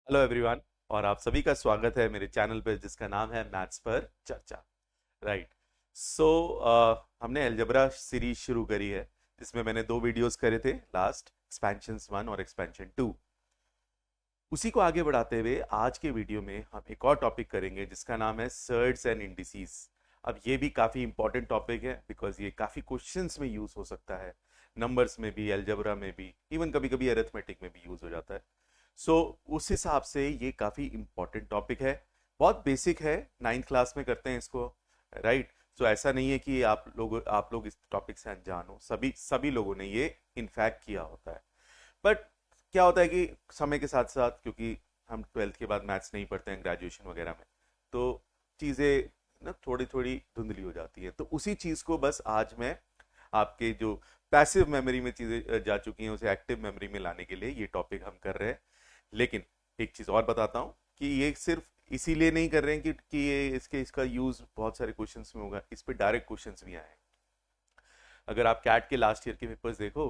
Hello everyone. और आप सभी का स्वागत है मेरे चैनल पर जिसका नाम है मैथ्स पर चर्चा। राइट। सो हमने अलजेब्रा सीरीज शुरू करी है जिसमें मैंने दो वीडियोस करे थे, लास्ट एक्सपेंशंस 1 और एक्सपेंशन 2। उसी को आगे बढ़ाते हुए आज के वीडियो में हम एक और टॉपिक करेंगे जिसका नाम है सर्ट्स एंड इंडिसेस। अब ये भी काफ़ी इंपॉर्टेंट टॉपिक है बिकॉज ये काफ़ी क्वेश्चंस में यूज़ हो सकता है, नंबर्स में भी, अलजेब्रा में भी, इवन कभी कभी अरिथमेटिक में भी यूज़ हो जाता है। सो उस हिसाब से ये काफ़ी इंपॉर्टेंट टॉपिक है। बहुत बेसिक है, 9th क्लास में करते हैं इसको। राइट। सो ऐसा नहीं है कि आप लोग इस टॉपिक से अनजान हो, सभी सभी लोगों ने ये इनफैक्ट किया होता है। बट क्या होता है कि समय के साथ साथ, क्योंकि हम 12th के बाद मैथ्स नहीं पढ़ते हैं ग्रेजुएशन वगैरह में, तो चीज़ें ना थोड़ी थोड़ी धुंधली हो जाती है। तो उसी चीज़ को बस आज मैं आपके जो पैसिव मेमोरी में चीज़ें जा चुकी हैं उसे एक्टिव मेमोरी में लाने के लिए ये टॉपिक हम कर रहे हैं। लेकिन एक चीज़ और बताता हूँ कि ये सिर्फ इसीलिए नहीं कर रहे हैं कि ये इसका यूज़ बहुत सारे क्वेश्चंस में होगा, इस पे डायरेक्ट क्वेश्चंस भी आए हैं। अगर आप कैट के लास्ट ईयर के पेपर्स देखो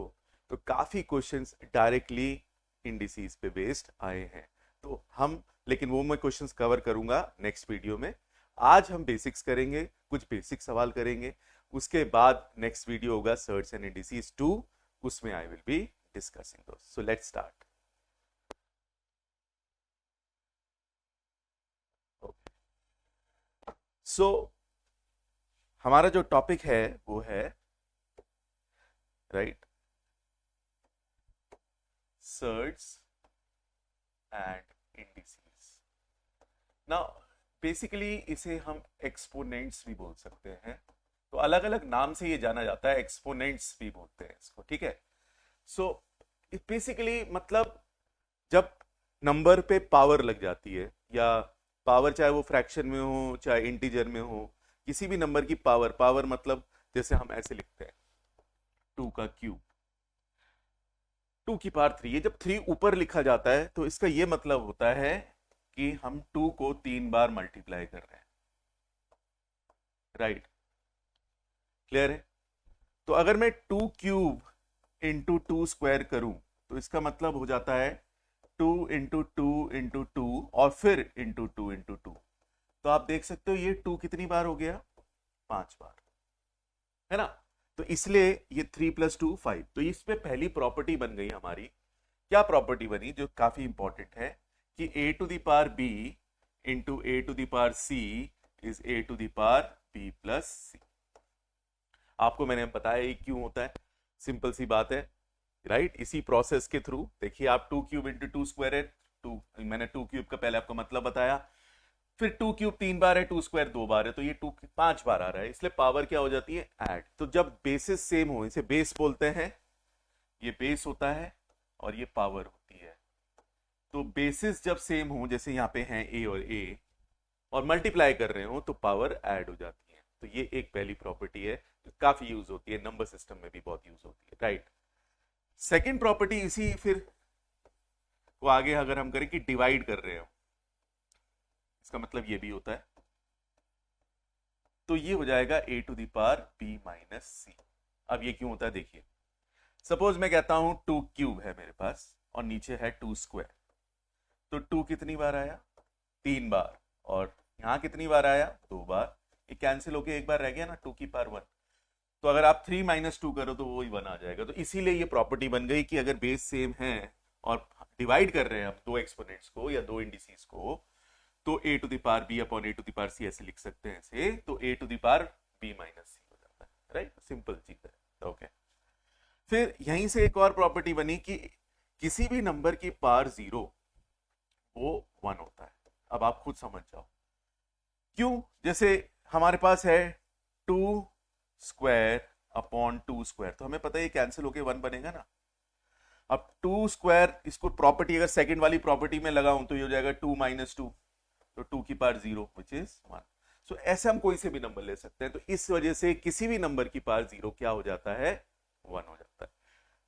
तो काफ़ी क्वेश्चंस डायरेक्टली इंडिसेस पे बेस्ड आए हैं। तो हम, लेकिन वो मैं क्वेश्चंस कवर करूंगा नेक्स्ट वीडियो में। आज हम बेसिक्स करेंगे, कुछ बेसिक सवाल करेंगे। उसके बाद नेक्स्ट वीडियो होगा सर्ट्स एंड इंडिसेस 2, उसमें I will be discussing those. So let's start. So हमारा जो टॉपिक है वो है, right, surds and indices. Now basically इसे हम एक्सपोनेंट्स भी बोल सकते हैं। तो अलग अलग नाम से ये जाना जाता है, एक्सपोनेंट्स भी बोलते हैं इसको, ठीक है। सो बेसिकली मतलब जब नंबर पे पावर लग जाती है, या पावर चाहे वो फ्रैक्शन में हो चाहे इंटीजर में हो, किसी भी नंबर की पावर, पावर मतलब जैसे हम ऐसे लिखते हैं 2 का क्यूब, 2 की पावर 3। ये जब 3 ऊपर लिखा जाता है तो इसका ये मतलब होता है कि हम 2 को 3 बार मल्टीप्लाई कर रहे हैं। राइट। क्लियर है। तो अगर मैं 2 क्यूब इंटू 2 स्क्वायर करूं तो इसका मतलब हो जाता है 2 इंटू 2 इंटू 2 और फिर इंटू 2 इंटू 2। तो आप देख सकते हो ये 2 कितनी बार हो गया, 5 बार, है ना। तो इसलिए ये 3 प्लस 2 5। तो इस पे पहली प्रॉपर्टी बन गई हमारी। क्या प्रॉपर्टी बनी जो काफी इंपॉर्टेंट है कि a to the power b into a to the power c is a to the power b plus c. आपको मैंने बताया ये क्यों होता है, सिंपल सी बात है। राइट। इसी प्रोसेस के थ्रू देखिए, आप 2 क्यूब इंटू 2 स्क्वायर है, टू, मैंने 2 क्यूब का पहले आपको मतलब बताया, फिर 2 क्यूब 3 बार है, 2 स्क्वायर 2 बार है, तो ये 2 5 बार आ रहा है। इसलिए पावर क्या हो जाती है, ऐड। तो जब बेसिस सेम हो, इसे बेस बोलते हैं, ये बेस होता है और ये पावर होती है। तो बेसिस जब सेम हो, जैसे यहाँ पे हैं ए और ए, और मल्टीप्लाई कर रहे हो तो पावर ऐड हो जाती है। तो ये एक पहली प्रॉपर्टी है जो काफी यूज होती है, नंबर सिस्टम में भी बहुत यूज होती है। राइट। सेकेंड प्रॉपर्टी इसी फिर वो आगे अगर हम करें कि डिवाइड कर रहे हो, इसका मतलब ये भी होता है। तो ये हो जाएगा a to the power b minus c. अब ये क्यों होता है देखिए, सपोज मैं कहता हूं 2 क्यूब है मेरे पास और नीचे है 2 स्क्वायर। तो 2 कितनी बार आया, 3 बार, और यहां कितनी बार आया, 2 बार। ये कैंसिल होके एक बार रह गया ना, 2 की पावर 1। तो अगर आप 3 माइनस 2 करो तो वो ही 1 आ जाएगा। तो इसीलिए ये प्रॉपर्टी बन गई कि अगर बेस सेम है और डिवाइड कर रहे हैं आप दो एक्सपोनेंट्स को या दो इंडिसेस को, तो a to the power b upon a to the power c ऐसे लिख सकते हैं इसे। तो a to the power b minus c हो जाता है। राइट, सिंपल चीज है। ओके। फिर यहीं से एक और प्रॉपर्टी बनी कि किसी भी नंबर की पावर 0 वो 1 होता है। अब आप खुद समझ जाओ क्यों। जैसे हमारे पास है 2 स्क्वायर अपॉन 2 स्क्वायर, तो हमें पता है ये कैंसिल होके 1 बनेगा ना। अब 2 स्क्वायर, इसको प्रॉपर्टी अगर सेकंड वाली प्रॉपर्टी में लगाऊं तो ये हो जाएगा 2 माइनस 2, तो 2 की पावर 0 विच इज 1। सो ऐसे हम कोई से भी नंबर ले सकते हैं। तो इस वजह से किसी भी नंबर की पावर 0 क्या हो जाता है, 1 हो जाता है।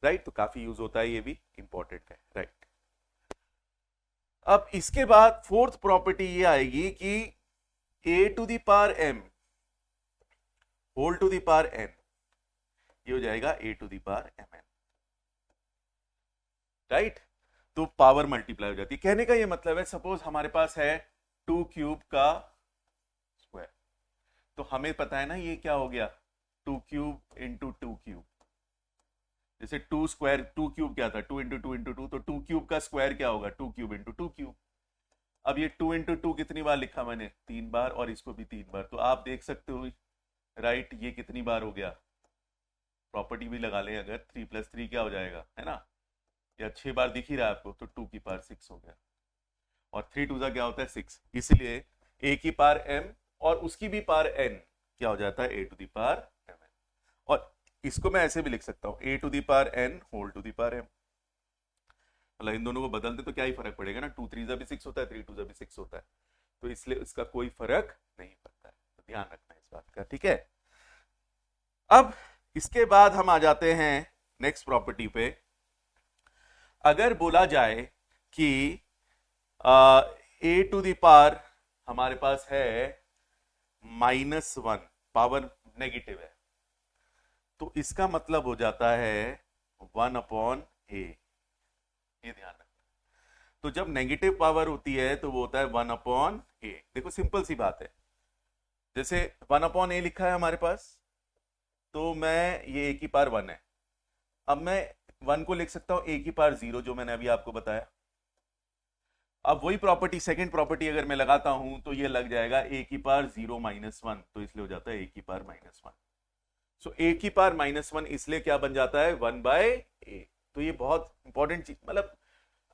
राइट। तो काफी यूज होता है, ये भी इंपॉर्टेंट है। राइट। अब इसके बाद फोर्थ प्रॉपर्टी ये आएगी कि a to the power m whole to the power n, ये हो जाएगा a to the power m n. Right. तो पावर मल्टीप्लाई हो जाती है। कहने का ये मतलब है, सपोज हमारे पास है 2 क्यूब का स्क्वायर, तो हमें पता है ना ये क्या हो गया, 2 क्यूब इंटू 2 क्यूब। जैसे 2 स्क्वायर, 2 क्यूब क्या था, 2 इंटू 2 इंटू 2, तो 2 क्यूब का स्क्वायर क्या होगा, 2 क्यूब इंटू 2 क्यूब। अब ये 2 इंटू 2 कितनी बार लिखा मैंने, 3 बार, और इसको भी 3 बार। तो आप देख सकते हो राइट, ये कितनी बार हो गया, प्रॉपर्टी भी लगा लें अगर, 3 + 3 क्या हो जाएगा, है ना, या 6 बार दिख ही रहा है आपको, तो 2 की पावर 6 हो गया, और 3 2 क्या होता है 6, इसलिए a की पावर m और उसकी भी पावर n क्या हो जाता है, a to the power mn। और इसको मैं ऐसे भी लिख सकता हूं, a to the power n whole to the power m। मतलब इन दोनों को बदल दे तो क्या ही फर्क पड़ेगा ना, 2 3 भी 6 होता है, 3 2 भी 6 होता है, तो इसलिए इसका कोई फर्क नहीं पड़ता है। तो ध्यान रखना है इस बात का, ठीक है। अब इसके बाद हम आ जाते हैं नेक्स्ट प्रॉपर्टी पे। अगर बोला जाए कि a टू दी पावर हमारे पास है -1, पावर नेगेटिव है, तो इसका मतलब हो जाता है 1/a। ये ध्यान रखना, तो जब नेगेटिव पावर होती है तो वो होता है 1/a। देखो सिंपल सी बात है, जैसे 1/a लिखा है हमारे पास, तो मैं ये a की पावर 1 है, अब मैं 1 को लिख सकता हूं a की पावर 0, जो मैंने अभी आपको बताया। अब वही प्रॉपर्टी, सेकंड प्रॉपर्टी अगर मैं लगाता हूं तो ये लग जाएगा a की पावर 0 -1, तो इसलिए हो जाता है a की पावर -1। सो a की पावर -1 इसलिए क्या बन जाता है, 1/a। तो ये बहुत इंपॉर्टेंट चीज, मतलब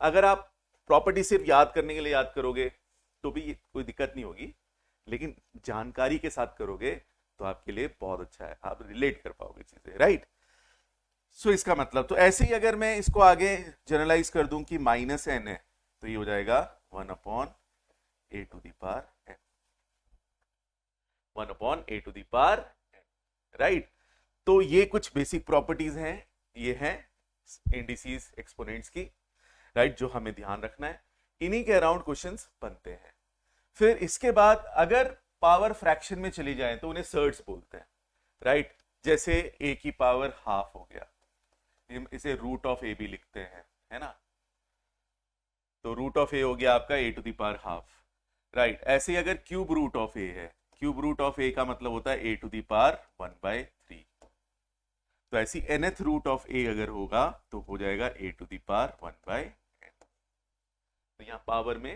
अगर आप प्रॉपर्टी सिर्फ याद करने के लिए याद करोगे तो भी कोई दिक्कत नहीं होगी, लेकिन जानकारी के साथ करोगे तो आपके लिए बहुत अच्छा है, आप रिलेट कर पाओगे चीजें, राइट। सो इसका मतलब, तो ऐसे ही अगर मैं इसको आगे जनरलाइज कर दूं कि -n है, तो ये हो जाएगा 1/a to the power n, 1/a to the power n, right. तो ये कुछ बेसिक प्रॉपर्टीज हैं, ये हैं इंडिसेस एक्सपोनेंट्स की, राइट, जो हमें ध्यान रखना है। इन्हीं के अराउंड क्वेश्चंस बनते हैं। फिर इसके बाद अगर पावर फ्रैक्शन में चली जाए तो उन्हें सर्ड्स बोलते हैं, राइट। जैसे a की पावर हाफ हो गया, इसे रूट ऑफ a भी लिखते हैं, है ना, तो रूट ऑफ a हो गया आपका a to the power half, right. ऐसे ही अगर क्यूब रूट ऑफ a है, क्यूब रूट ऑफ a का मतलब होता है a टू द पावर 1/3, तो ऐसी nth रूट ऑफ a अगर होगा तो हो जाएगा a to the power 1/n। तो यहां पावर में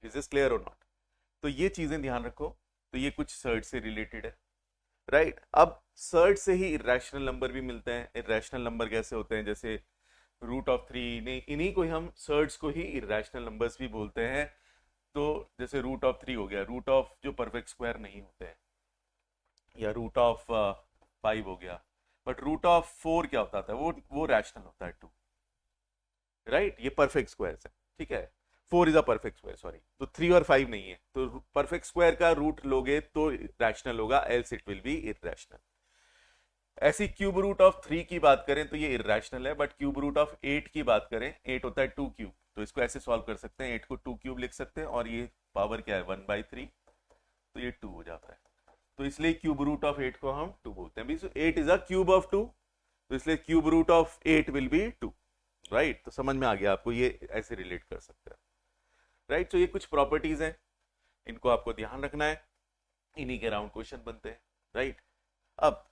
इज दिस क्लियर और नॉट, तो ये चीजें ध्यान रखो। तो ये कुछ सर्ड से रिलेटेड है, राइट। अब सर्ड से ही इरेशनल नंबर भी मिलते हैं। इरेशनल नंबर कैसे होते हैं, जैसे √3, इन्हीं को हम सर्ड्स को ही इरेशनल नंबर्स भी बोलते हैं। तो जैसे √3 हो गया, रूट ऑफ जो परफेक्ट स्क्वायर नहीं होते हैं, या √5 हो गया, बट √4 क्या होता था, वो रैशनल होता है 2, राइट। ये परफेक्ट स्क्वायर है, ठीक है, 4 is a perfect square, sorry, तो 3 और 5 नहीं है। तो परफेक्ट स्क्वायर का रूट लोगे तो रैशनल होगा, else it will be irrational. ऐसी क्यूब रूट ऑफ 3 की बात करें तो ये इरैशनल है, बट क्यूब रूट ऑफ 8 की बात करें, 8 होता है 2 क्यूब, तो इसको ऐसे सॉल्व कर सकते हैं, 8 को 2 क्यूब लिख सकते हैं, और ये पावर क्या है 1/3, तो ये 2 हो जाता है। तो इसलिए क्यूब रूट ऑफ 8 को हम 2 बोलते हैं। 8 इज अ क्यूब ऑफ 2, तो इसलिए cube root of 8 will be 2, right. तो समझ में आ गया आपको, ये ऐसे रिलेट कर सकते हैं, राइट। तो ये कुछ प्रॉपर्टीज हैं, इनको आपको ध्यान रखना है, इन्हीं के अराउंड क्वेश्चन बनते हैं, राइट। अब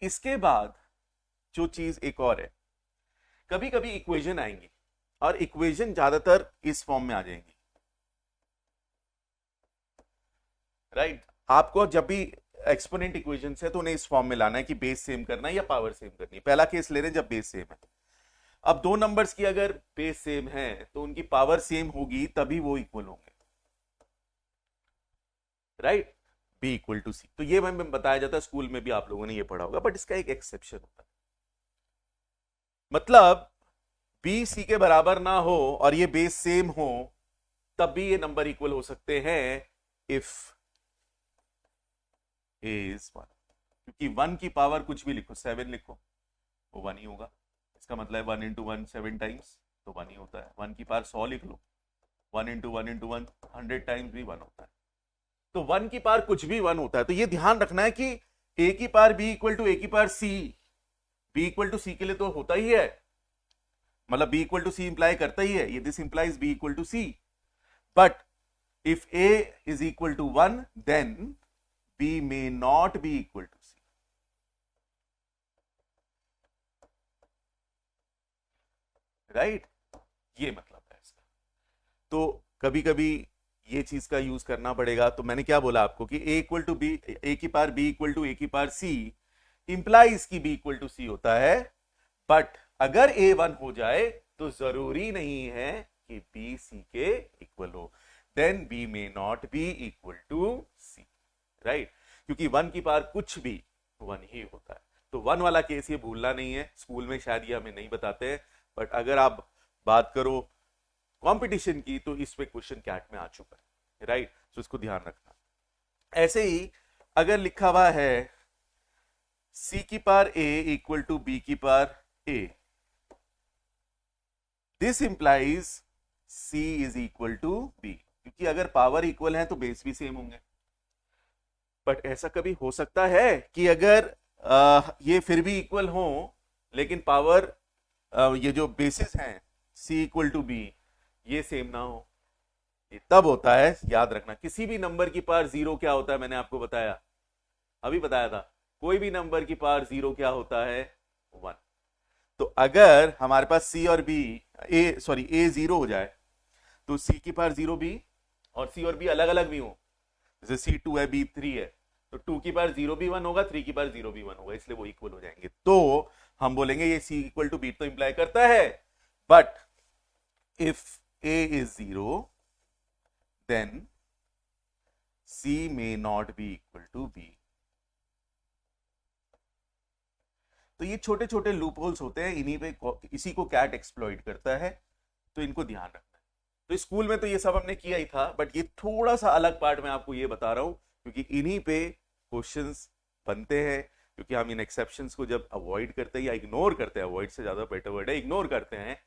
इसके बाद जो चीज एक और है, कभी कभी इक्वेशन आएंगी और इक्वेशन ज्यादातर इस फॉर्म में आ जाएंगी, राइट। आपको जब भी एक्सपोनेंट इक्वेशन है तो उन्हें इस फॉर्म में लाना है कि बेस सेम करना है या पावर सेम करनी है। पहला केस ले रहे हैं जब बेस सेम है। अब दो नंबर्स की अगर बेस सेम है तो उनकी पावर सेम होगी, तभी वो इक्वल होंगे, राइट। b इक्वल टू सी, तो ये मैं बताया जाता है, स्कूल में भी आप लोगों ने ये पढ़ा होगा, बट इसका एक एक्सेप्शन होता है। मतलब b c के बराबर ना हो और ये बेस सेम हो, तब भी ये नंबर इक्वल हो सकते हैं इफ a इज 1, क्योंकि 1 की पावर कुछ भी लिखो, 7 लिखो, वो 1 ही होगा। इसका मतलब है 1 × 1 7 टाइम्स, तो 1 ही होता है। 1 की पावर 100 लिख लो, 1 × 1 × 1 100 टाइम्स भी 1 होता है। तो 1 की पावर कुछ भी 1 होता है। तो ये ध्यान रखना है कि a की power b equal to a की power c, b equal to c के लिए तो होता ही है, मतलब b equal to C imply करता ही है ये, this implies b equal to C, but if a is equal to 1 then b may not be equal to c, राइट? ये मतलब है इसका। तो कभी कभी ये चीज का यूज करना पड़ेगा। तो मैंने क्या बोला आपको कि a इक्वल टू बी, ए की पार b इक्वल टू ए की पार c इंप्लाइज की b इक्वल टू c होता है, बट अगर a 1 हो जाए तो जरूरी नहीं है कि b c के इक्वल हो, then b may not be equal to c, राइट? क्योंकि 1 की पार कुछ भी 1 ही होता है। तो 1 वाला केस ये भूलना नहीं है, स्कूल में शायद ये हमें नहीं बताते हैं, बट अगर आप बात करो कंपटीशन की तो इस पे क्वेश्चन कैट में आ चुका है, राइट? तो इसको ध्यान रखना। ऐसे ही अगर लिखा हुआ है c की power a equal to b की power a, this implies c is equal to b, क्योंकि अगर पावर इक्वल है तो बेस भी सेम होंगे। बट ऐसा कभी हो सकता है कि अगर ये फिर भी इक्वल हो लेकिन पावर ये जो बेसिस हैं c इक्वल टू b ये सेम ना हो? ये तब होता है, याद रखना, किसी भी नंबर की पावर जीरो क्या होता है, मैंने आपको बताया, अभी बताया था, कोई भी नंबर की पावर जीरो क्या होता है, 1। तो अगर हमारे पास c और b a जीरो हो जाए तो c की पावर जीरो भी, और c और b अलग अलग भी हो, जैसे c 2 है b 3 है, तो 2 की पावर जीरो भी 1 होगा, 3 की पावर जीरो भी 1 होगा, इसलिए वो इक्वल हो जाएंगे। तो हम बोलेंगे ये c इक्वल टू b तो इंप्लाई करता है, but if a is 0 then c may not be equal to b। तो ये छोटे छोटे लूप होल्स होते हैं, इन्हीं पे इसी को कैट एक्सप्लॉइट करता है, तो इनको ध्यान रखना है। तो स्कूल में तो ये सब हमने किया ही था, बट ये थोड़ा सा अलग पार्ट में आपको ये बता रहा हूं क्योंकि इन्हीं पे क्वेश्चंस बनते हैं, क्योंकि हम इन एक्सेप्शंस को जब अवॉइड करते हैं या इग्नोर करते हैं, अवॉइड से ज्यादा बेटर वर्ड है, इग्नोर करते हैं,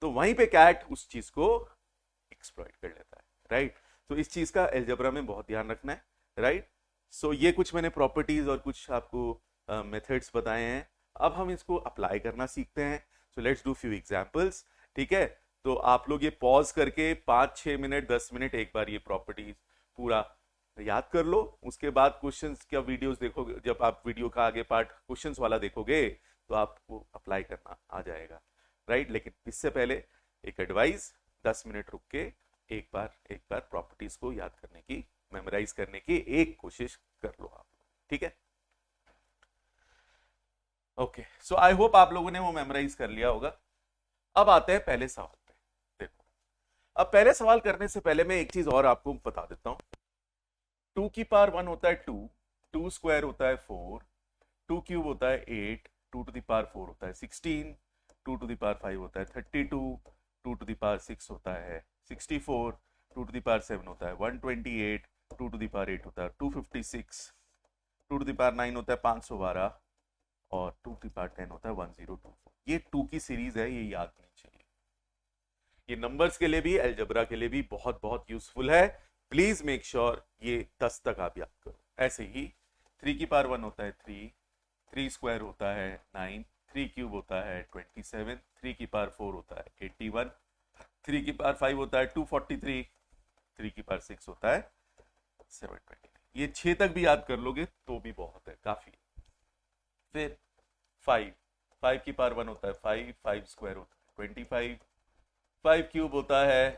तो वहीं पे कैट उस चीज को एक्सप्लॉइट कर लेता है, राइट? तो इस चीज का अलजेब्रा में बहुत ध्यान रखना है, राइट? सो ये कुछ मैंने प्रॉपर्टीज और कुछ आपको मेथड्स बताए हैं, अब हम इसको अप्लाई करना सीखते हैं। So let's do few examples, ठीक है? तो आप लोग ये पॉज करके 5-6 मिनट 10 मिनट एक बार ये प्रॉपर्टीज पूरा याद कर लो, उसके बाद क्वेश्चंस का वीडियोस देखोगे, जब आप वीडियो का आगे पार्ट क्वेश्चंस वाला देखोगे तो आपको अप्लाई करना आ जाएगा, राइट? लेकिन इससे पहले एक एडवाइस, 10 मिनट रुक के एक बार प्रॉपर्टीज को याद करने की, मेमोराइज करने की एक कोशिश कर लो आप, ठीक है? ओके, सो आई होप आप लोगों ने वो मेमोराइज कर लिया होगा। अब आते हैं पहले सवाल पे। देखो, अब पहले सवाल करने से पहले मैं एक चीज और आपको बता देता हूं। 2 की पावर 1 होता है 2, 2 स्क्वायर होता है 4, 2 क्यूब होता है 8, 2 टू द पावर 4 होता है 16, 2 टू द पावर 5 होता है 32, 2 टू द पावर 6 होता है 64, 2 टू द पावर 7 होता है 128, 2 टू द पावर 8 होता है 256, 2 टू द पावर 9 होता है 512 और 2 टू द पावर 10 होता है 1024। ये 2 की सीरीज है, ये याद नहीं चाहिए। ये नंबर्स के लिए भी, अलजेब्रा के लिए भी बहुत बहुत यूजफुल है। प्लीज मेक श्योर ये 10 तक आप याद करो। ऐसे ही 3 की पावर 1 होता है 3, 3 स्क्वायर होता है 9, 3 क्यूब होता है 27, 3 की पावर 4 होता है 81, 3 की पावर 5 होता है 243, 3 की पावर 6 होता है 720। ये 6 तक भी याद कर लोगे तो भी बहुत है, काफी। फिर 5 की पावर 1 होता है 5, 5 स्क्वायर होता है 25, 5 क्यूब होता है,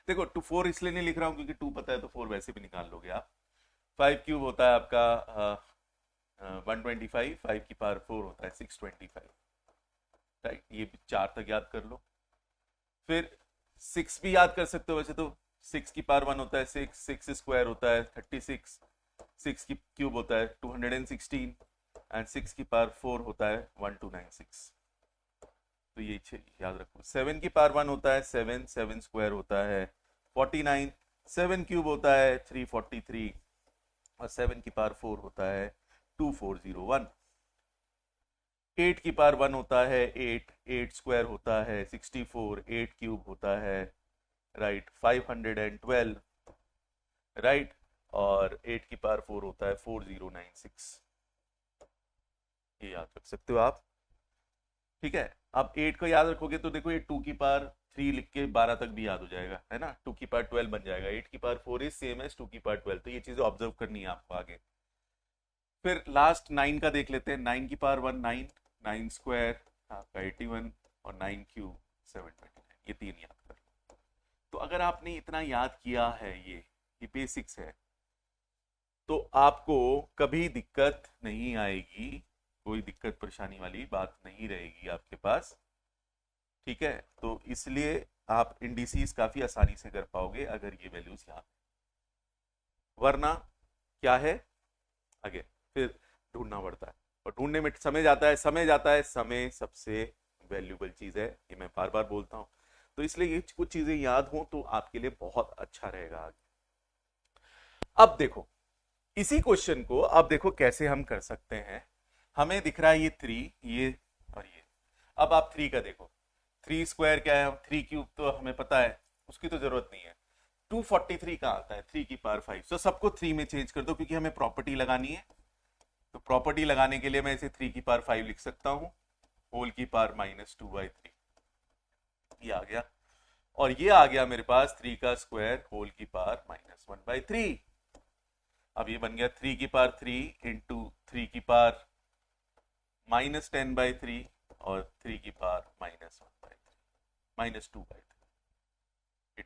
देखो 4 इसलिए नहीं लिख रहा हूं क्योंकि 2 पता है तो 4 वैसे भी निकाल लोगे आप। 5 क्यूब होता है आपका 125, 5 की पावर 4 होता है 625, राइट? ये 4 तक याद कर लो। फिर 6 भी याद कर सकते हो वैसे तो, 6 की पावर 1 होता है 6, 6 स्क्वायर होता है 36, 6 की क्यूब होता है 216 एंड 6 की पावर 4 होता है 1296। तो ये याद रखो। 7 की पावर 1 होता है 7, 7 स्क्वायर होता है 49, 7 क्यूब होता है 343 और 7 की पावर 4 होता है 2401। 8 की पावर 1 होता है 8, 8 स्क्वायर होता है 64, 8 क्यूब होता है, राइट, 512, राइट, और 8 की पावर 4 होता है 4096। ये याद रख सकते हो आप। ठीक है। अब 8 को याद रखोगे तो देखो ये 2 की पावर 3 लिख के 12 तक भी याद हो जाएगा, है ना। 2 की पावर 12 बन जाएगा। 8 की पावर 4 इज सेम एज 2 की पावर 12। तो ये चीजें ऑब्जर्व करनी है आपको आगे। फिर लास्ट 9 का देख लेते हैं। 9 की पावर 1 9, 9 स्क्वायर आपका 81 और 9 क्यूब 729, ये 3 याद कर लो। तो अगर आपने इतना याद किया है, ये बेसिक्स है, तो आपको कभी दिक्कत नहीं आएगी, कोई दिक्कत परेशानी वाली बात नहीं रहेगी आपके पास। ठीक है, तो इसलिए आप इंडिसेस काफी आसानी से कर पाओगे अगर ये वैल्यूज याद है। वरना क्या है, आगे फिर ढूंढना पड़ता है, और ढूंढने में समय जाता है, समय सबसे वैल्यूबल चीज है, ये मैं बार बार बोलता हूं। तो इसलिए ये कुछ चीजें याद हो तो आपके लिए बहुत अच्छा रहेगा आगे। अब देखो इसी क्वेश्चन को, अब देखो कैसे हम कर सकते हैं। हमें दिख रहा है ये 3, ये और ये। अब आप 3 का देखो, 3 स्क्वायर क्या है, 3 क्यूब तो हमें पता है, उसकी तो जरूरत नहीं है। 243 का आता है 3 की पावर 5। तो सबको 3 में चेंज कर दो, क्योंकि हमें प्रॉपर्टी लगानी है। तो प्रॉपर्टी लगाने के लिए मैं इसे 3 की पावर 5 लिख सकता हूं, होल की पावर -2/3। ये आ गया, और ये आ गया मेरे पास 3 का स्क्वायर होल की पावर -1/3। अब ये बन गया 3 की पावर 3 इंटू 3 की पावर -10/3 और 3 की पावर -1/3 -2/3।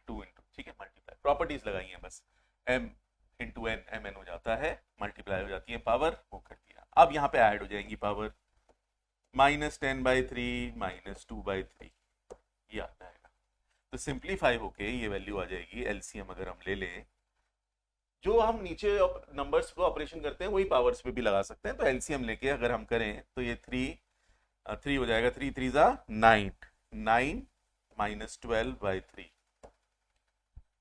2 इंटू, ठीक है, मल्टीप्लाई, प्रॉपर्टीज लगाई हैं बस। m into N, M N हो जाता है, मल्टीप्लाई हो जाती है पावर, वो कर दिया। अब यहाँ पे ऐड हो जाएंगी पावर, -10/3 -2/3, ये आ जाएगा। तो सिंप्लीफाई होके ये वैल्यू आ जाएगी। एलसीएम अगर हम ले लें, जो हम नीचे नंबर्स को ऑपरेशन करते हैं वही पावर्स पे भी लगा सकते हैं। तो एलसीएम लेके अगर हम करें तो ये 3 हो जाएगा, 3 3 9, 9 -12/3,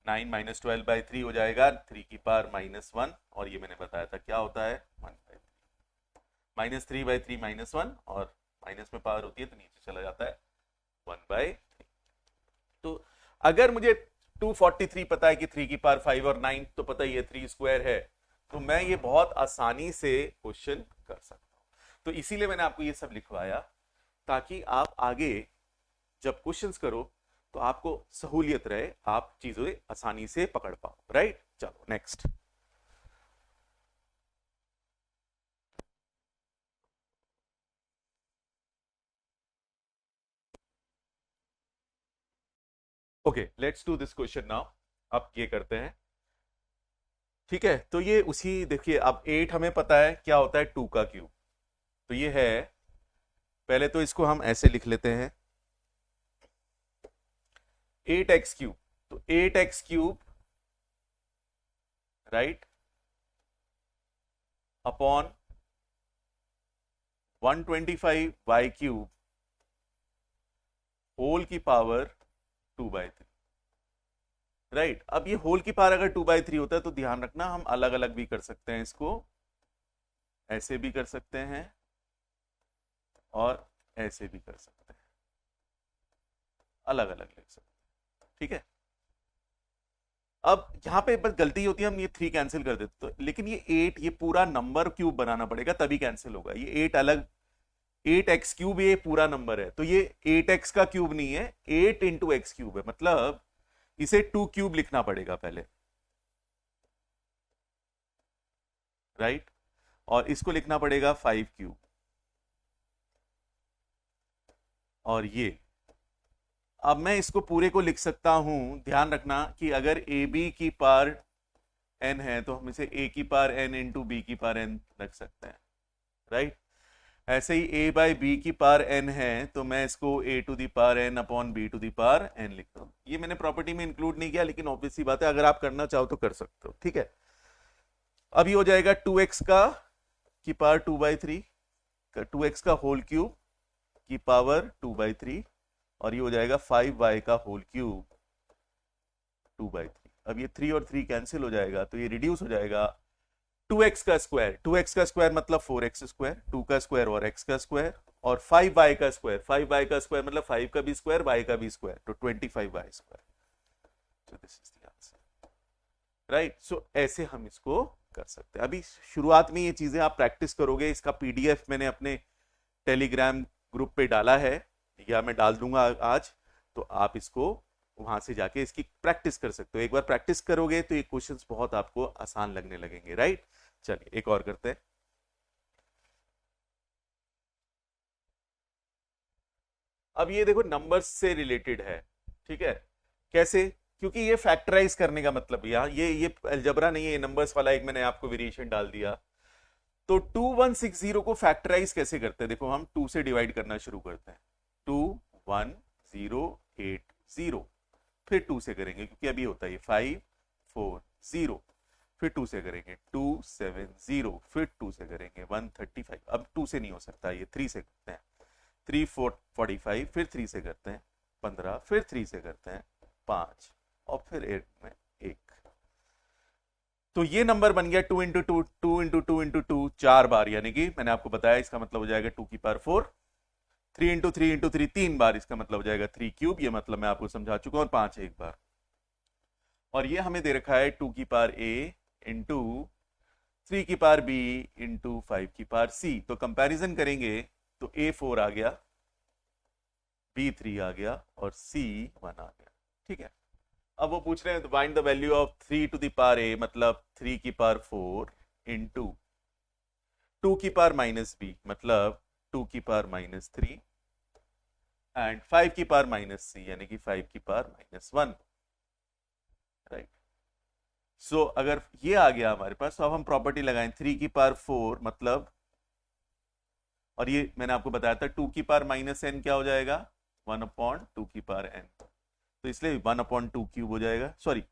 9 -12/3 हो जाएगा 3 की पावर -1, और ये मैंने बताया था क्या होता है 1/3, -3/3 -1, और माइनस में पावर होती है तो नीचे चला जाता है 1/3। तो अगर मुझे 243 पता है कि 3 की पावर 5 और 9 तो पता ही है 3 स्क्वायर है, तो मैं ये बहुत आसानी से क्वेश्चन कर सकता हूं। तो इसीलिए मैंने आपको ये सब लिखवाया, ताकि आप आगे जब क्वेश्चंस करो तो आपको सहूलियत रहे, आप चीजें आसानी से पकड़ पाओ। राइट, चलो next. Okay, let's do this question now. अब ये करते हैं, ठीक है। तो ये उसी, देखिए अब 8 हमें पता है क्या होता है 2 का क्यूब, तो ये है, पहले तो इसको हम ऐसे लिख लेते हैं 8x3। तो 8x3 right upon 125y3 whole की पावर 2/3। राइट, अब ये होल की पावर अगर 2/3 होता है तो ध्यान रखना हम अलग अलग भी कर सकते हैं इसको, ऐसे भी कर सकते हैं और ऐसे भी कर सकते हैं, अलग अलग लिख सकते हैं। ठीक है, अब यहां पे बस गलती होती है, हम ये 3 कैंसिल कर देते तो, लेकिन ये 8, ये पूरा नंबर क्यूब बनाना पड़ेगा तभी कैंसिल होगा। ये 8 अलग, 8x3 ये पूरा नंबर है, तो ये 8x का क्यूब नहीं है, 8 इंटू एक्स क्यूब है, मतलब इसे 2 क्यूब लिखना पड़ेगा पहले। राइट, और इसको लिखना पड़ेगा 5 क्यूब। और ये, अब मैं इसको पूरे को लिख सकता हूं, ध्यान रखना कि अगर ए बी की पावर n है तो हम इसे a की पावर n इंटू बी की पावर n रख सकते हैं। राइट, ऐसे ही a बाई बी की पावर n है तो मैं इसको a to the power n upon b to the power n लिखता हूं। ये मैंने प्रॉपर्टी में इंक्लूड नहीं किया, लेकिन ऑब्वियस सी बात है अगर आप करना चाहो तो कर सकते हो। ठीक है, अब ये हो जाएगा 2x का की पावर 2/3, 2x का होल क्यूब की पावर 2/3, और ये हो जाएगा 5y का होल क्यूब 2/3। अब ये 3 और 3 कैंसिल हो जाएगा तो ये रिड्यूस हो जाएगा 2x का स्क्वायर, 2x का स्क्वायर मतलब 4x स्क्वायर, 2 का स्क्वायर और x का स्क्वायर, और 5y का स्क्वायर, 5y का स्क्वायर मतलब 5 का भी स्क्वायर, y का भी स्क्वायर, तो 25y square. So this is the answer. Right, so ऐसे हम इसको कर सकते हैं। अभी शुरुआत में ये चीजें आप प्रैक्टिस करोगे, इसका पीडीएफ मैंने अपने टेलीग्राम ग्रुप पे डाला है या मैं डाल दूंगा आज, तो आप इसको वहां से जाके इसकी प्रैक्टिस कर सकते हो। एक बार प्रैक्टिस करोगे तो ये क्वेश्चंस बहुत आपको आसान लगने लगेंगे, राइट। चलिए एक और करते हैं। अब ये देखो नंबर्स से रिलेटेड है, ठीक है। कैसे? क्योंकि ये फैक्टराइज करने का मतलब यहाँ ये अलजबरा नहीं है, ये नंबर्स वाला एक मैंने आपको वेरिएशन डाल दिया। तो 2160 को फैक्टराइज कैसे करते हैं? देखो हम 2 से डिवाइड करना शुरू करते हैं। 21080, फिर 2 से करेंगे क्योंकि अभी होता है 540, फिर 2 से करेंगे 270, फिर 2 से करेंगे 135। अब 2 से नहीं हो सकता, ये 3 से करते हैं 345, फिर 3 से करते हैं 15, फिर 3 से करते हैं 5, और फिर 8 में 1। तो ये नंबर बन गया 2 इंटू 2, 2 इंटू 2 इंटू 2, 4 बार, यानी कि मैंने आपको बताया इसका मतलब हो जाएगा 2 की पावर 4। 3 इंटू 3 इंटू 3 3 बार, इसका मतलब हो जाएगा 3 क्यूब, ये मतलब मैं आपको समझा चुका हूं, और 5 एक बार। और ये हमें दे रखा है 2 की पावर a इंटू 3 की पावर b इंटू 5 की पावर c। तो कंपैरिजन करेंगे तो a 4 आ गया, b 3 आ गया, और c 1 आ गया, ठीक है। अब वो पूछ रहे हैं find the value of 3 to the power a, मतलब 3 की पावर 4 इंटू 2 की पावर माइनस b, मतलब 2 की पावर माइनस 3, एंड 5 की पावर माइनस c, यानी कि 5 की पावर माइनस 1, राइट। सो अगर ये आ गया हमारे पास, तो अब हम प्रॉपर्टी लगाएं 3 की पावर 4 मतलब, और ये मैंने आपको बताया था 2 की पावर माइनस n क्या हो जाएगा, 1 अपॉन 2 की पावर n, तो इसलिए 1 अपॉन 2 क्यूब हो जाएगा, सॉरी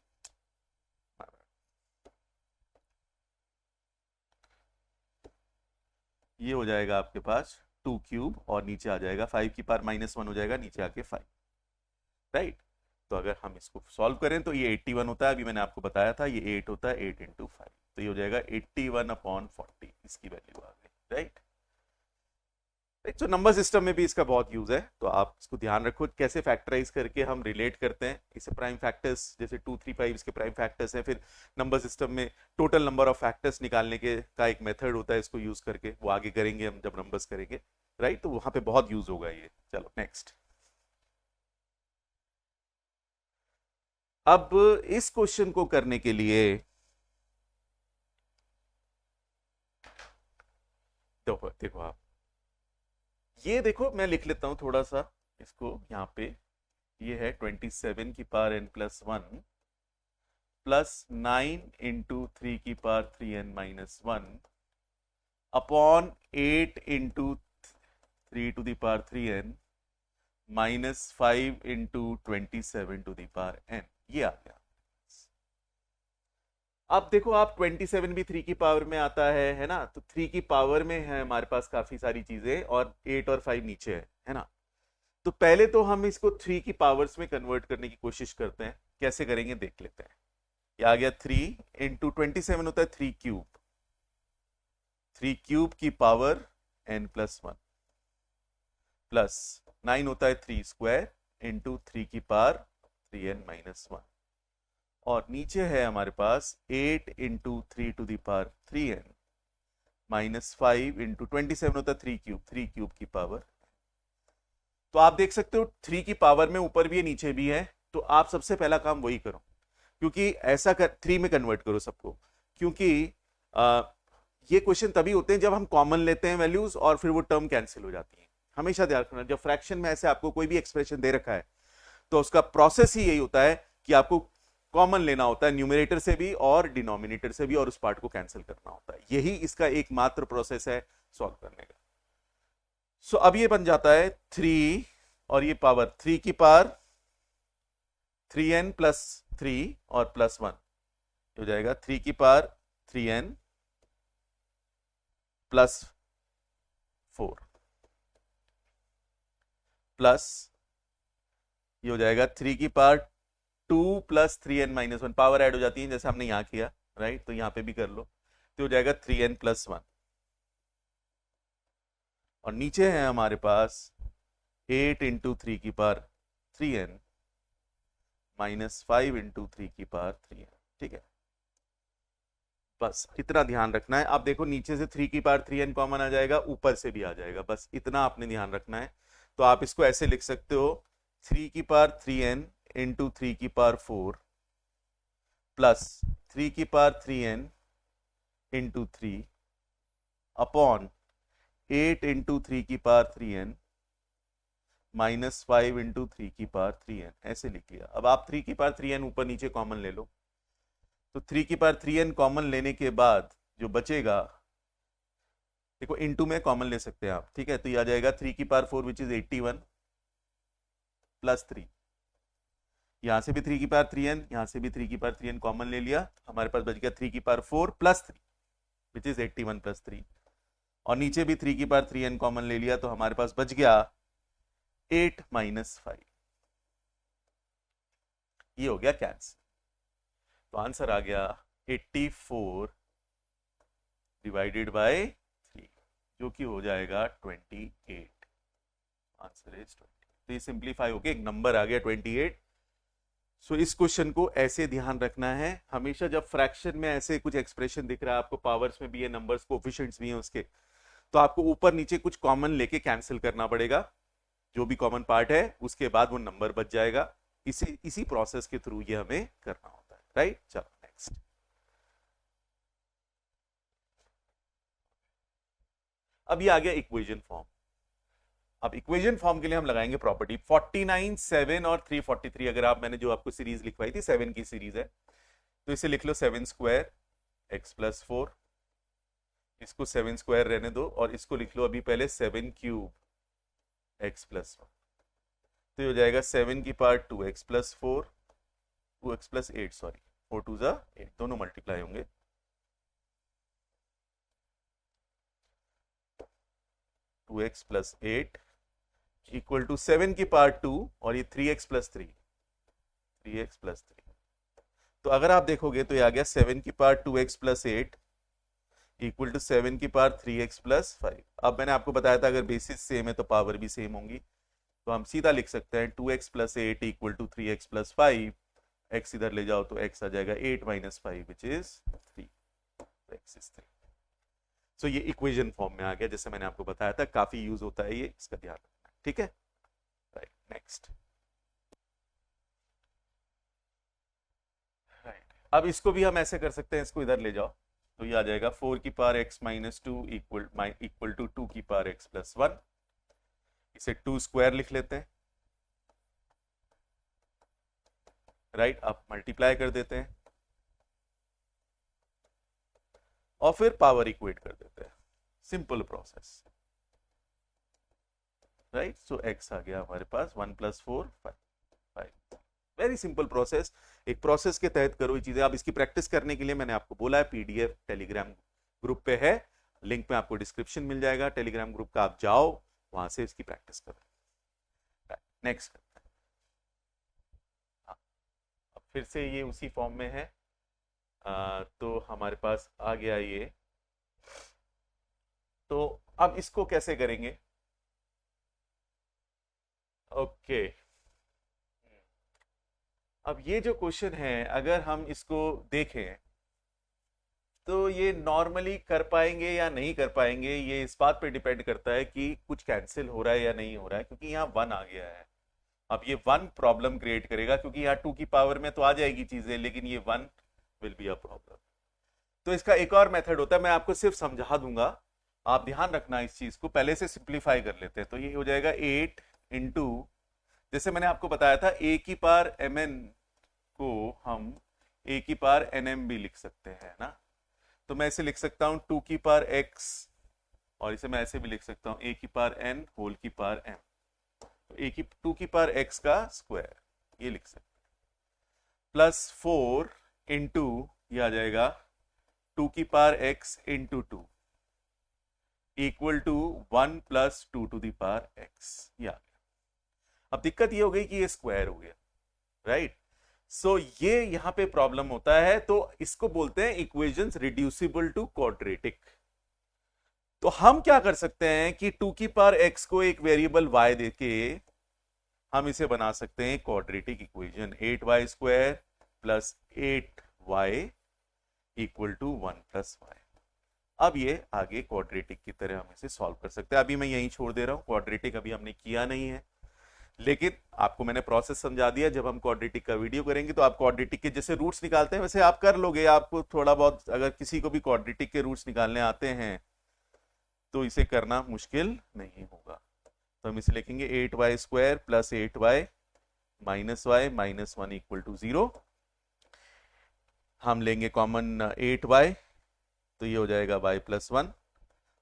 ये हो जाएगा आपके पास 2 क्यूब, और नीचे आ जाएगा 5 की पावर माइनस 1 हो जाएगा, नीचे आके 5, राइट। तो अगर हम इसको सॉल्व करें तो ये 81 होता है, अभी मैंने आपको बताया था ये 8 होता है, 8 इंटू 5, तो ये हो जाएगा 81 अपॉन 40, इसकी वैल्यू आ गई, राइट। तो नंबर सिस्टम में भी इसका बहुत यूज है, तो आप इसको ध्यान रखो कैसे फैक्टराइज करके हम रिलेट करते हैं इसे प्राइम फैक्टर्स, जैसे 2 3 5 इसके प्राइम फैक्टर्स हैं। फिर नंबर सिस्टम में टोटल नंबर ऑफ फैक्टर्स निकालने के का एक मेथड होता है, इसको यूज करके, वो आगे करेंगे हम जब नंबर्स करेंगे, राइट। तो वहां पे बहुत यूज होगा ये। चलो नेक्स्ट। अब इस क्वेश्चन को करने के लिए देखो देखो आप ये देखो, मैं लिख लेता हूं थोड़ा सा इसको यहाँ पे। ये है 27 की power n plus 1 plus 9 into 3 की power 3n minus 1 upon 8 into 3 to the power 3n minus 5 into 27 to the power n, ये आ गया। अब देखो आप 27 भी 3 की पावर में आता है ना, तो 3 की पावर में है हमारे पास काफी सारी चीजें, और 8 और 5 नीचे है ना। तो पहले तो हम इसको 3 की पावर्स में कन्वर्ट करने की कोशिश करते हैं, कैसे करेंगे देख लेते हैं। ये आ गया 3 इंटू 27 होता है 3 क्यूब, 3 क्यूब की पावर n प्लस 1 प्लस 9 होता है 3 स्क्वायर इंटू 3 की पावर 3n माइनस 1, और नीचे है हमारे पास 8 into 3 to the power 3n minus 5 into 27 होता है 3 क्यूब की पावर। तो आप देख सकते हो 3 की पावर में ऊपर भी है नीचे भी है, तो आप सबसे पहला काम वही करो, क्योंकि ऐसा कर 3 में कन्वर्ट करो सबको, क्योंकि ये क्वेश्चन तभी होते हैं जब हम कॉमन लेते हैं वैल्यूज और फिर वो टर्म कैंसिल हो जाती है। हमेशा ध्यान रखना, जब फ्रैक्शन में ऐसे आपको कोई भी एक्सप्रेशन दे रखा है तो उसका प्रोसेस ही यही होता है कि आपको कॉमन लेना होता है न्यूमरेटर से भी और डिनोमिनेटर से भी, और उस पार्ट को कैंसिल करना होता है, यही इसका एकमात्र प्रोसेस है सॉल्व करने का। सो अब ये बन जाता है 3, और ये पावर 3 की पावर 3n प्लस 3 और प्लस 1 हो जाएगा 3 की पावर 3n प्लस 4 प्लस ये हो जाएगा 3 की power 2 plus 3n minus 1, power add हो जाती है जैसे हमने यहां किया, राइट। तो यहां पे भी कर लो, तो हो जाएगा 3n प्लस 1, और नीचे है हमारे पास 8 इंटू 3 की पावर 3n माइनस 5 इंटू 3 की पावर 3n, ठीक है। बस इतना ध्यान रखना है। आप देखो नीचे से 3 की पावर 3n कॉमन आ जाएगा, ऊपर से भी आ जाएगा, बस इतना आपने ध्यान रखना है। तो आप इसको ऐसे लिख सकते हो 3 की पावर 3n इंटू 3 की पावर 4 प्लस 3 की power 3n into 3 upon 8 into 3 की पावर 3n माइनस 5 इंटू 3 की पावर 3n, ऐसे लिख लिया। अब आप 3 की पावर 3n ऊपर नीचे कॉमन ले लो, तो 3 की पावर 3n कॉमन लेने के बाद जो बचेगा, देखो इनटू में कॉमन ले सकते हैं आप, ठीक है। तो ये आ जाएगा 3 की पावर 4 विच इज 81 प्लस 3, यहां से भी 3 की पावर 3n, यहां से भी 3 की पावर 3n कॉमन ले लिया, हमारे पास बच गया 3 की power 4 plus 3 which is 81 plus 3, और नीचे भी 3 की पावर 3n कॉमन ले लिया, तो हमारे पास बच गया 8 माइनस 5। ये हो गया कैंसिल, तो आंसर आ गया 84 डिवाइडेड बाय 3, जो कि हो जाएगा 28। Answer is 20। तो ये सिंप्लीफाई होके एक नंबर आ गया 28। सो इस क्वेश्चन को ऐसे ध्यान रखना है हमेशा, जब फ्रैक्शन में ऐसे कुछ एक्सप्रेशन दिख रहा है आपको, पावर्स में भी है, नंबर्स कोएफिशिएंट्स भी हैं उसके, तो आपको ऊपर नीचे कुछ कॉमन लेके कैंसिल करना पड़ेगा, जो भी कॉमन पार्ट है उसके बाद वो नंबर बच जाएगा। इसी प्रोसेस के थ्रू ये हमें करना होता है, राइट। चलो नेक्स्ट। अब ये आ गया इक्वेशन फॉर्म। अब इक्वेशन फॉर्म के लिए हम लगाएंगे प्रॉपर्टी 49, 7 और 343। अगर आप, मैंने जो आपको सीरीज लिखवाई थी 7 की सीरीज है, तो इसे लिख लो 7 स्क्वायर एक्स प्लस 4, इसको 7 स्क्वायर रहने दो, और इसको लिख लो अभी पहले 7 क्यूब एक्स प्लस 1, तो हो जाएगा 7 की power 2x plus 4, 2x plus 8, sorry 4 2 जा 8, दोनों मल्टीप्लाई होंगे, 2x प्लस 8 इक्वल टू 7 की पावर 2, और ये 3x प्लस 3, 3x प्लस 3। तो अगर आप देखोगे तो ये आ गया 7 की power 2x plus 8 equal to 7 की पावर 3x प्लस 5। अब मैंने आपको बताया था अगर बेसिस सेम है तो पावर भी सेम होंगी, तो हम सीधा लिख सकते हैं 2x plus 8 equal to 3x plus 5, x इधर ले जाओ तो x आ जाएगा 8 minus 5 which is 3, x is 3। सो ये इक्वेशन फॉर्म में आ गया, जैसे मैंने आपको बताया था, काफी यूज होता है ये, इसका ध्यान रखना, ठीक है। Right, next. राइट, अब इसको भी हम ऐसे कर सकते हैं, इसको इधर ले जाओ, तो ये आ जाएगा 4 की power x minus 2 equal to 2 की पावर x प्लस 1, इसे 2 स्क्वायर लिख लेते हैं, राइट। अब मल्टीप्लाई कर देते हैं और फिर पावर इक्वेट कर देते हैं, सिंपल प्रोसेस, राइट। सो x आ गया हमारे पास 1 प्लस 4 5, वेरी सिंपल प्रोसेस। एक प्रोसेस के तहत करो ये चीजें। आप इसकी प्रैक्टिस करने के लिए मैंने आपको बोला है पीडीएफ टेलीग्राम ग्रुप पे है, लिंक में आपको डिस्क्रिप्शन मिल जाएगा टेलीग्राम ग्रुप का, आप जाओ वहां से इसकी प्रैक्टिस करो। नेक्स्ट करते हैं। हाँ, अब फिर से ये उसी फॉर्म में है, तो हमारे पास आ गया ये। तो अब इसको कैसे करेंगे? ओके, अब ये जो क्वेश्चन है अगर हम इसको देखें तो ये नॉर्मली कर पाएंगे या नहीं कर पाएंगे, ये इस बात पे डिपेंड करता है कि कुछ कैंसिल हो रहा है या नहीं हो रहा है, क्योंकि यहाँ 1 आ गया है। अब ये 1 प्रॉब्लम क्रिएट करेगा, क्योंकि यहाँ 2 की पावर में तो आ जाएगी चीजें, लेकिन ये 1 विल बी अ प्रॉब्लम। तो इसका एक और मेथड होता है, मैं आपको सिर्फ समझा दूंगा, आप ध्यान रखना इस चीज को। पहले से सिंप्लीफाई कर लेते हैं, तो ये हो जाएगा 8 इंटू, जैसे मैंने आपको बताया था a की पावर mn को हम a की पावर nm भी लिख सकते हैं ना, तो मैं इसे लिख सकता हूं 2 की पावर x, और इसे मैं ऐसे भी लिख सकता हूं a की पावर n होल की पावर m, तो a की 2 की पावर x का स्क्वायर, ये लिख सकते हैं, प्लस 4 इंटू ये आ जाएगा 2 की power x into 2 equal to 1 plus 2 to the power x, ये आ गया। अब दिक्कत ये हो गई कि ये स्क्वायर हो गया, राइट। सो ये यहां पे प्रॉब्लम होता है, तो इसको बोलते हैं इक्वेशंस रिड्यूसिबल टू क्वाड्रेटिक। तो हम क्या कर सकते हैं कि 2 की पावर x को एक वेरिएबल y देके हम इसे बना सकते हैं quadratic equation, 8y square plus 8y, equal to 1 plus Y. अब ये आगे क्वाड्रेटिक की तरह हम इसे सॉल्व कर सकते हैं। अभी मैं यहीं छोड़ दे रहा हूं, क्वाड्रेटिक अभी हमने किया नहीं है, लेकिन आपको मैंने प्रोसेस समझा दिया। जब हम क्वाड्रेटिक का वीडियो करेंगे तो आप क्वाड्रेटिक के जैसे रूट्स निकालते हैं वैसे आप कर लोगे। आपको थोड़ा बहुत, अगर किसी को भी क्वाड्रेटिक के रूट्स निकालने आते हैं तो इसे करना मुश्किल नहीं होगा। तो हम इसे लिखेंगे 8y square plus 8y minus y minus 1 equal to 0। हम लेंगे कॉमन 8y, तो ये हो जाएगा y प्लस 1,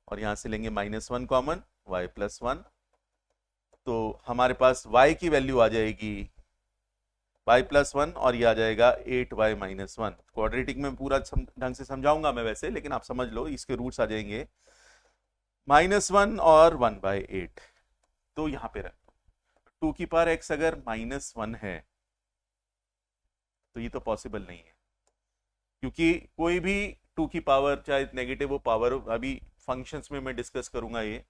और यहां से लेंगे माइनस 1 कॉमन, y प्लस 1। तो हमारे पास y की वैल्यू आ जाएगी y प्लस 1 और ये आ जाएगा 8y माइनस 1। क्वाड्रेटिक में पूरा ढंग से समझाऊंगा मैं वैसे, लेकिन आप समझ लो इसके रूट्स आ जाएंगे -1 और 1/8। तो यहां पे रख 2 की पावर x अगर -1 है तो ये तो पॉसिबल नहीं है, क्योंकि कोई भी 2 की पावर चाहे नेगेटिव हो पावर हो, अभी फंक्शंस में मैं डिस्कस करूंगा ये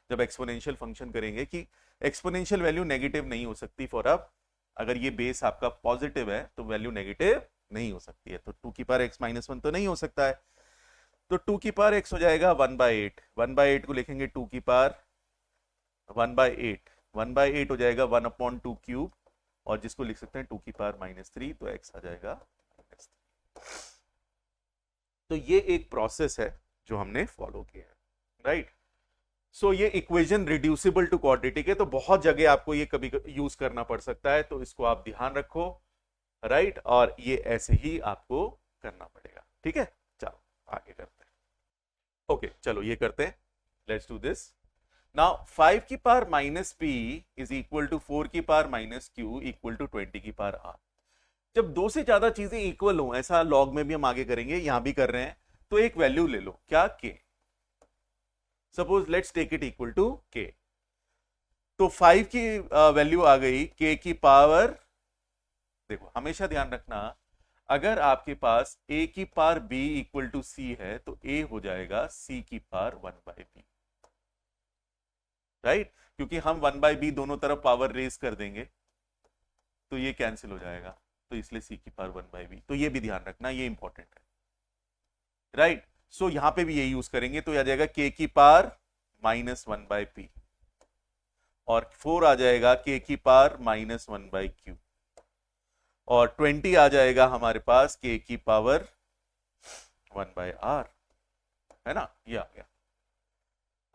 जब एक्सपोनेंशियल फंक्शन करेंगे कि एक्सपोनेंशियल वैल्यू नेगेटिव नहीं हो सकती फॉर अब। अगर ये बेस आपका पॉजिटिव है तो वैल्यू नेगेटिव नहीं हो सकती है, तो 2 की पावर x -1 तो नहीं हो सकता है। तो 2 की पावर x हो जाएगा 1/8। 1/8 को लिखेंगे 2 की पावर 1/8, 1/8 हो जाएगा 1/2 क्यूब, और जिसको लिख सकते हैं 2 की पावर -3, तो x आ जाएगा -3। तो ये एक प्रोसेस है जो हमने फॉलो किया है, राइट। सो ये इक्वेशन रिड्यूसिबल टू क्वाड्रेटिक है, तो बहुत जगह आपको ये कभी यूज करना पड़ सकता है, तो इसको आप ध्यान रखो, राइट। और ये ऐसे ही आपको करना पड़ेगा, ठीक है। चलो आगे करते हैं। ओके चलो ये करते हैं, लेट्स डू दिस नाउ। 5 की power -p is equal to 4 की पावर -q इक्वल टू 20 की पावर r। जब दो से ज्यादा चीजें इक्वल हो, ऐसा लॉग में भी हम आगे करेंगे, यहां भी कर रहे हैं, तो एक वैल्यू ले लो, क्या k। Suppose let's take it equal to k। तो 5 की वैल्यू आ गई k की पावर, देखो हमेशा ध्यान रखना, अगर आपके पास a की power b equal to c है तो a हो जाएगा c की पावर 1/b, राइट। क्योंकि हम 1/b दोनों तरफ पावर रेज कर देंगे तो ये कैंसिल हो जाएगा, तो इसलिए c की पावर 1/b। तो ये भी ध्यान रखना, ये इंपॉर्टेंट है, राइट। सो यहां पे भी ये यूज करेंगे, तो आ जाएगा k की पावर -1/p, और 4 आ जाएगा k की पावर -1/q, और 20 आ जाएगा हमारे पास k की पावर 1/r, है ना, ये आ गया।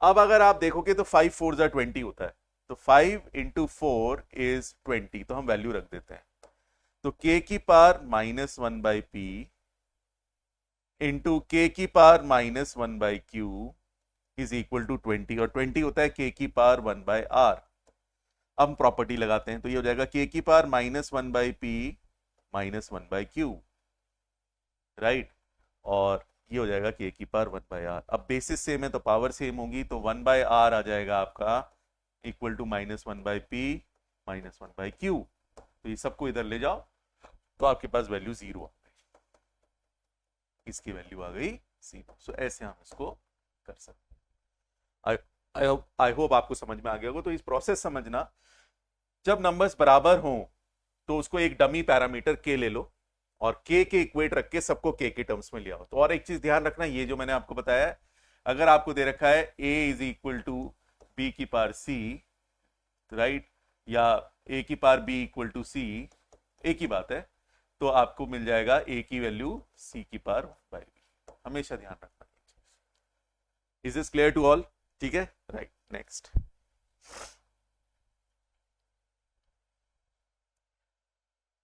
अब अगर आप देखोगे तो 5 4 जा 20 होता है, तो 5 इंटू 4 इज 20, तो हम वैल्यू रख देते हैं। तो k की पावर -1/p इंटू k की power -1/q is equal to 20, और 20 होता है k की पावर 1/r। अब हम प्रॉपर्टी लगाते हैं, तो ये हो जाएगा k की पावर -1/p -1/q, राइट, और ये हो जाएगा k की पावर 1/r। अब बेसिस सेम है तो पावर सेम होगी, तो 1/r आ जाएगा आपका इक्वल टू -1/p -1/q। तो ये सबको इधर ले जाओ तो आपके पास वैल्यू 0 आ गई, इसकी वैल्यू आ गई 0। सो ऐसे हम इसको कर सकते हैं। आई होप आपको समझ में आ गया होगा। तो इस प्रोसेस समझना, जब नंबर्स बराबर हों तो उसको एक डमी पैरामीटर k ले लो और k के इक्वेट रख के सबको k के टर्म्स में ले आओ। तो और एक चीज ध्यान रखना, ये जो मैंने आपको बताया है, अगर आपको दे रखा है a is equal to b की पावर c, राइट, या a की power b equal to c, एक ही बात है, तो आपको मिल जाएगा a की वैल्यू c की पावर 1/b। हमेशा ध्यान रखना। Is this clear to all? ठीक है, राइट। नेक्स्ट,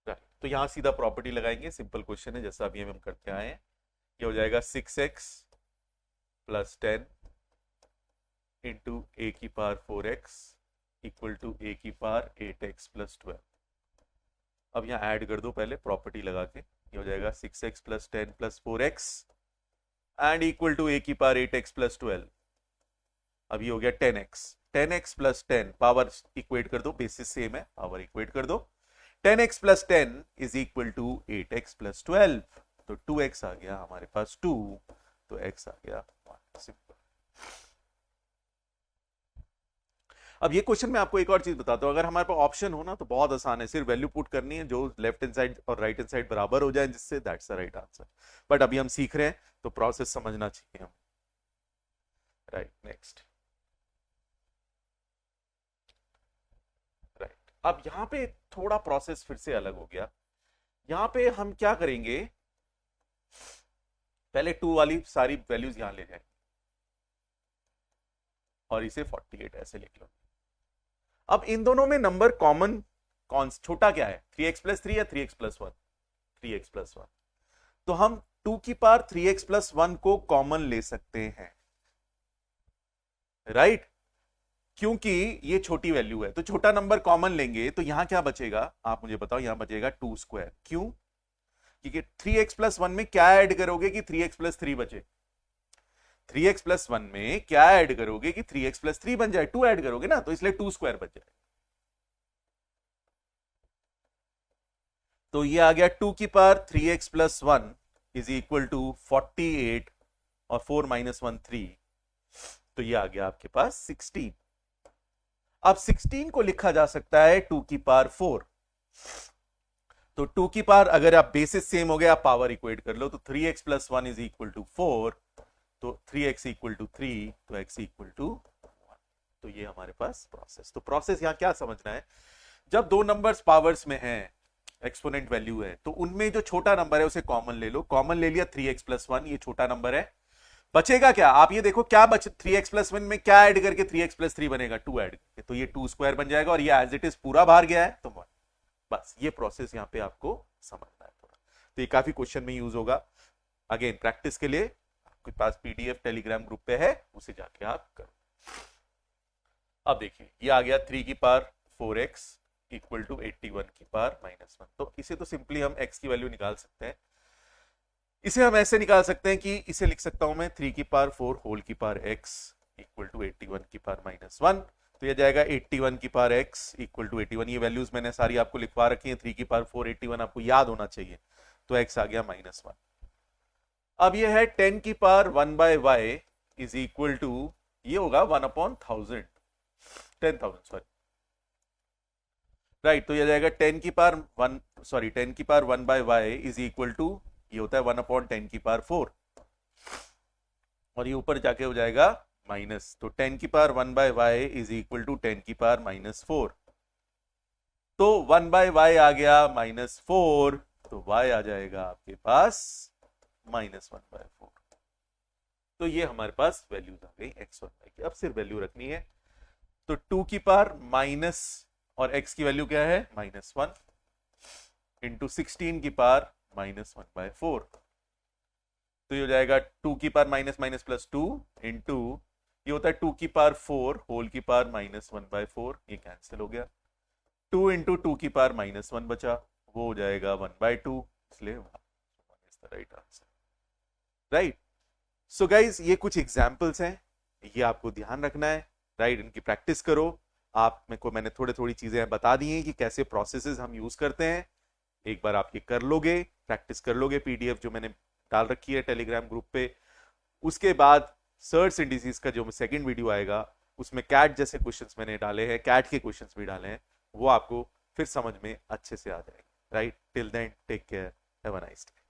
तो यहां सीधा प्रॉपर्टी लगाएंगे, सिंपल क्वेश्चन है जैसा अभी हम करते आए हैं। ये हो जाएगा 6x प्लस 10 इंटू ए की power 4x equal to a की पावर 8x प्लस 12। अब यहां ऐड कर दो पहले प्रॉपर्टी लगा के, ये हो जाएगा 6x plus 10 plus 4x and equal to a की पावर 8x प्लस 12। अब ये हो गया 10x, 10x plus 10, power equate कर दो, बेसिस सेम है, पावर इक्वेट कर दो। 10x plus 10 is equal to 8x plus 12, तो 2x आ गया हमारे पास 2, तो x आ गया 1। सिंपल। अब ये क्वेश्चन में आपको एक और चीज बताता हूँ, अगर हमारे पास ऑप्शन हो ना तो बहुत आसान है, सिर्फ वैल्यू पुट करनी है जो लेफ्ट हैंड साइड और राइट हैंड साइड बराबर हो जाए, जिससे that's the right answer. But अभी हम सीख रहे हैं तो प्रोसेस समझना चाहिए हम। Right, next. राइट, अब यहां पे थोड़ा प्रोसेस फिर से अलग हो गया। यहां पे हम क्या करेंगे, पहले 2 वाली सारी वैल्यूज यहां ले जाएंगे और इसे 48 ऐसे लिख लो। अब इन दोनों में नंबर कॉमन कौन छोटा क्या है, 3x+3 या 3x+1? 3x+1। तो हम 2 की पावर 3x+1 को कॉमन ले सकते हैं, राइट? क्योंकि ये छोटी वैल्यू है तो छोटा नंबर कॉमन लेंगे, तो यहां क्या बचेगा आप मुझे बताओ, यहां बचेगा 2²। क्यों? क्योंकि 3x+1 में क्या ऐड करोगे कि 3x+3 बचे? 3x+1 में क्या ऐड करोगे कि 3x+3 बन जाए? 2 ऐड करोगे ना, तो इसलिए 2² बच जाए। तो ये आ गया 2 की power 3x+1 is equal to 48 और 4 - 1 3, तो ये आ गया आपके पास 16। अब 16 को लिखा जा सकता है 2 की पावर 4। तो 2 की पावर अगर आप बेसिस सेम हो गया, आप पावर इक्वेट कर लो, तो 3x+1 इज इक्वल टू 4, तो 3x इक्वल टू 3, तो x इक्वल टू 1। तो ये हमारे पास प्रोसेस। तो प्रोसेस यहां क्या समझना है, जब दो नंबर्स पावर्स में हैं, एक्सपोनेंट वैल्यू है, तो उनमें जो छोटा नंबर है उसे कॉमन ले लो। कॉमन ले लिया 3x+1, ये छोटा नंबर है, बचेगा क्या? आप ये देखो क्या बच, 3x+1 में क्या ऐड करके 3x+3 बनेगा? 2 ऐड करके, तो ये 2² बन जाएगा और ये एज इट इज पूरा बाहर गया है तो 1। बस ये प्रोसेस यहां पे आपको समझना है थोड़ा, तो ये काफी क्वेश्चन में यूज होगा। अगेन प्रैक्टिस के लिए आपके पास पीडीएफ टेलीग्राम ग्रुप पे है, उसे जाके आप करो। अब देखिए ये आ गया 3 की पावर 4x इक्वल टू 81 की पावर -1। तो इसे तो सिंपली हम x की वैल्यू निकाल सकते हैं। इसे हम ऐसे निकाल सकते हैं कि इसे लिख सकता हूं मैं 3 की पावर 4 होल की पावर x इक्वल टू 81 की पावर -1। तो ये जाएगा 81 की पावर x इक्वल टू 81। ये वैल्यूज मैंने सारी आपको लिखवा रखी है, 3 की पावर 4 81 आपको याद होना चाहिए, तो x आ गया -1। अब ये है 10 की power 1/y is equal to, ये होगा 1/1000, 10,000 सॉरी, राइट। तो ये जाएगा 10 की power 1/y is equal to, ये होता है 1/10 की पावर 4, और ये ऊपर जाके हो जाएगा माइनस, तो 10 की power 1/y is equal to 10 की पावर -4। तो 1/y आ गया -4, तो y आ जाएगा आपके पास -1/4। तो ये हमारे पास वैल्यूज आ गई x और y की। अब सिर्फ वैल्यू रखनी है, तो 2 की पावर माइनस और x की वैल्यू क्या है -1 इंटू 16 की पावर -1/4। तो ये हो जाएगा 2 की power minus minus plus 2 into, ये होता है 2 की पावर 4 होल की पावर -1/4, ये कैंसिल हो गया। 2 इंटू 2 की पावर -1 बचा, वो हो जाएगा 1/2, इसलिए right answer, right. So guys ये कुछ एग्जाम्पल्स हैं, ये आपको ध्यान रखना है, राइट। इनकी प्रैक्टिस करो। आप मेरे को मैंने थोड़ी चीजें बता दी हैं कि कैसे प्रोसेसेस हम यूज करते हैं, एक बार आप ये कर लोगे, प्रैक्टिस कर लोगे, पीडीएफ जो मैंने डाल रखी है टेलीग्राम ग्रुप पे। उसके बाद सर्च इंडिसेस का जो सेकंड वीडियो आएगा, उसमें कैट जैसे क्वेश्चंस मैंने डाले हैं, कैट के क्वेश्चंस भी डाले हैं, वो आपको फिर समझ में अच्छे से आ जाएंगे, right. Till then take care, have a nice day.